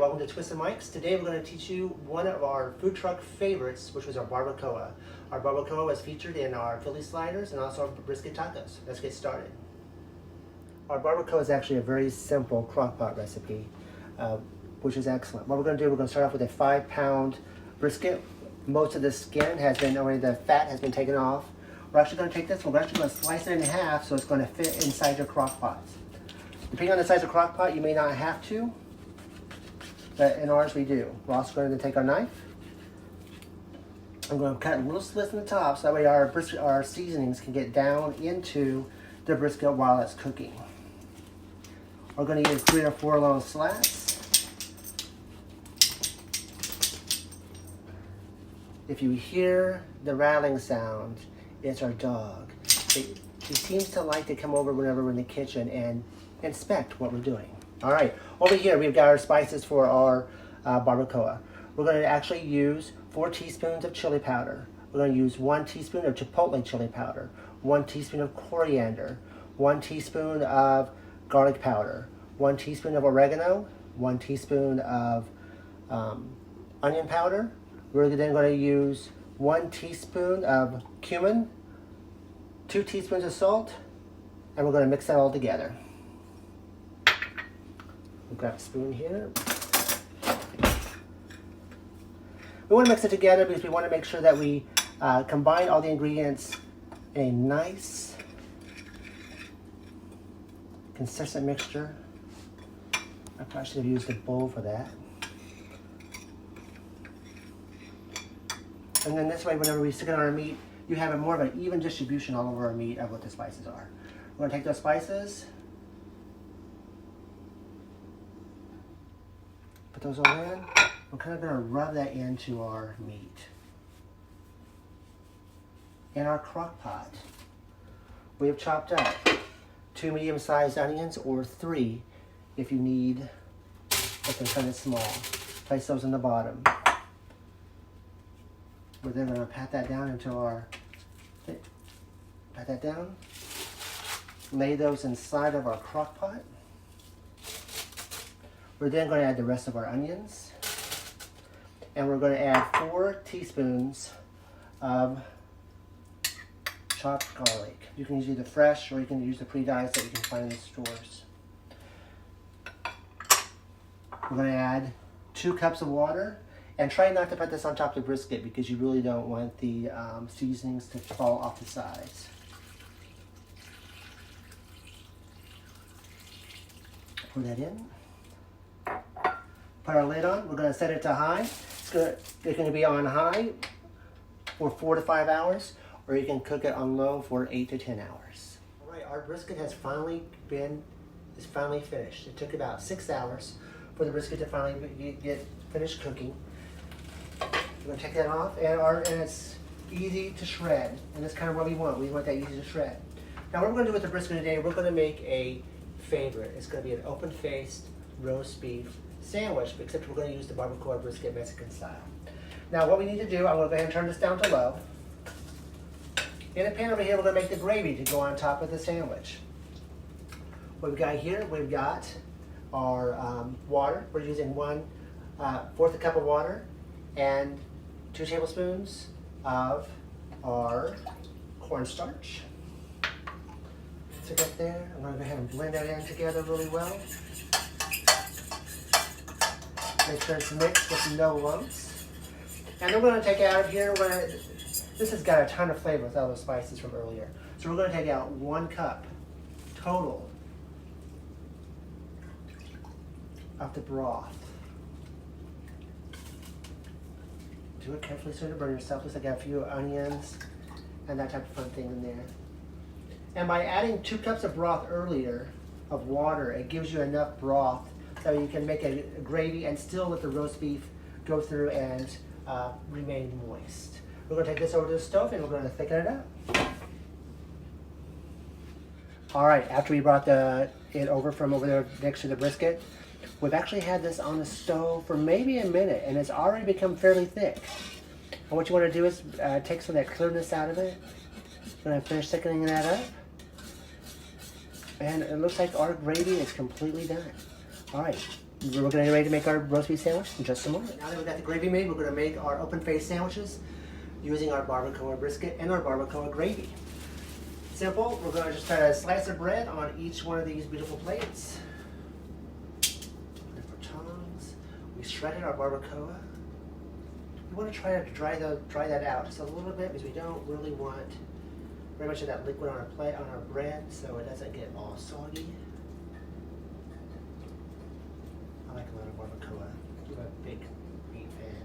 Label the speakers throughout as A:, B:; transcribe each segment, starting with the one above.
A: welcome to Twisted Mike's. Today we're going to teach you one of our food truck favorites, which was our barbacoa. Our barbacoa was featured in our Philly sliders and also our brisket tacos. Let's get started. Our barbacoa is actually a very simple crockpot recipe, which is excellent. What we're going to do, we're going to start off with a 5-pound brisket. Most of the skin has been already, the fat has been taken off. We're actually going to take this, we're actually going to slice it in half so it's going to fit inside your crock pot. Depending on the size of crock pot, you may not have to, but in ours we do. We're also going to take our knife. I'm going to cut little slits in the top so that way our seasonings can get down into the brisket while it's cooking. We're going to use 3 or 4 little slats. If you hear the rattling sound, it's our dog. He seems to like to come over whenever we're in the kitchen and inspect what we're doing. All right, over here we've got our spices for our barbacoa. We're going to actually use 4 teaspoons of chili powder. We're going to use 1 teaspoon of chipotle chili powder, 1 teaspoon of coriander, 1 teaspoon of garlic powder, 1 teaspoon of oregano, 1 teaspoon of onion powder. We're then going to use 1 teaspoon of cumin, 2 teaspoons of salt, and we're going to mix that all together. We'll grab a spoon here. We want to mix it together because we want to make sure that we combine all the ingredients in a nice, consistent mixture. I probably should have used a bowl for that. And then this way, whenever we stick it on our meat, you have more of an even distribution all over our meat of what the spices are. We're going to take those spices, put those all in. We're kind of going to rub that into our meat. In our crock pot, we have chopped up 2 medium-sized onions, or 3 if you need, if they're kind of small. Place those in the bottom. We're then going to pat that down into our, pat that down. Lay those inside of our crock pot. We're then going to add the rest of our onions. And we're going to add 4 teaspoons of chopped garlic. You can use either fresh or you can use the pre-diced that you can find in the stores. We're going to add 2 cups of water. And try not to put this on top of the brisket because you really don't want the seasonings to fall off the sides. Pour that in. Put our lid on. We're going to set it to high. It's going to be on high for 4 to 5 hours, or you can cook it on low for 8 to 10 hours. All right, our brisket is finally finished. It took about 6 hours for the brisket to finally get finished cooking. We're going to take that off, and it's easy to shred, and that's kind of what we want. We want that easy to shred. Now what we're going to do with the brisket today, we're going to make a favorite. It's going to be an open-faced roast beef sandwich, except we're going to use the Barbacoa Brisket Mexican style. Now what we need to do, I'm going to go ahead and turn this down to low. In a pan over here, we're going to make the gravy to go on top of the sandwich. What we've got here, we've got our water. We're using 1/4 cup of water and 2 tablespoons of our cornstarch. Stick that there. I'm going to go ahead and blend that in together really well. Make sure it's mixed with no lumps. And then we're going to take out here, this has got a ton of flavor with all those spices from earlier. So we're going to take out 1 cup total of the broth. Do it carefully so you don't burn yourself. Looks like I got a few onions and that type of fun thing in there. And by adding 2 cups of broth earlier of water, it gives you enough broth so you can make a gravy and still let the roast beef go through and remain moist. We're going to take this over to the stove and we're going to thicken it up. All right, after we brought it over from over there next to the brisket, we've actually had this on the stove for maybe a minute and it's already become fairly thick. And what you want to do is take some of that clearness out of it. I'm going to finish thickening that up. And it looks like our gravy is completely done. All right, We're going to get ready to make our roast beef sandwich in just a moment. Now that we've got the gravy made, we're going to make our open face sandwiches using our barbacoa brisket and our barbacoa gravy. Simple. We're going to just put a slice of bread on each one of these beautiful plates. And for tongs, we shredded our barbacoa. We want to try to dry that out just a little bit because we don't really want very much of that liquid on our plate, on our bread, so it doesn't get all soggy. I like a lot of barbacoa. I'm a big meat fan.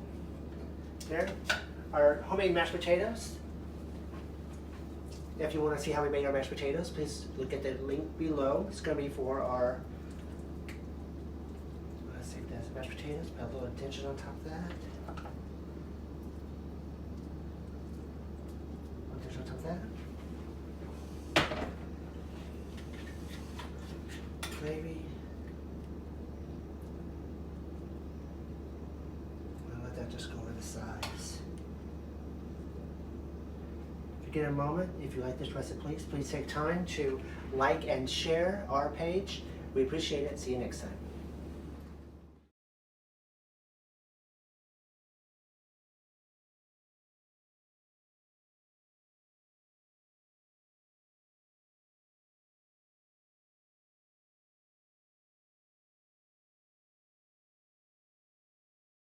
A: There, our homemade mashed potatoes. If you want to see how we made our mashed potatoes, please look at the link below. It's going to be for our, let's see, that's mashed potatoes. Put a little attention on top of that. Attention on top of that. Gravy. I'll let that just go over the sides. If you get a moment, if you like this recipe, please take time to like and share our page. We appreciate it. See you next time.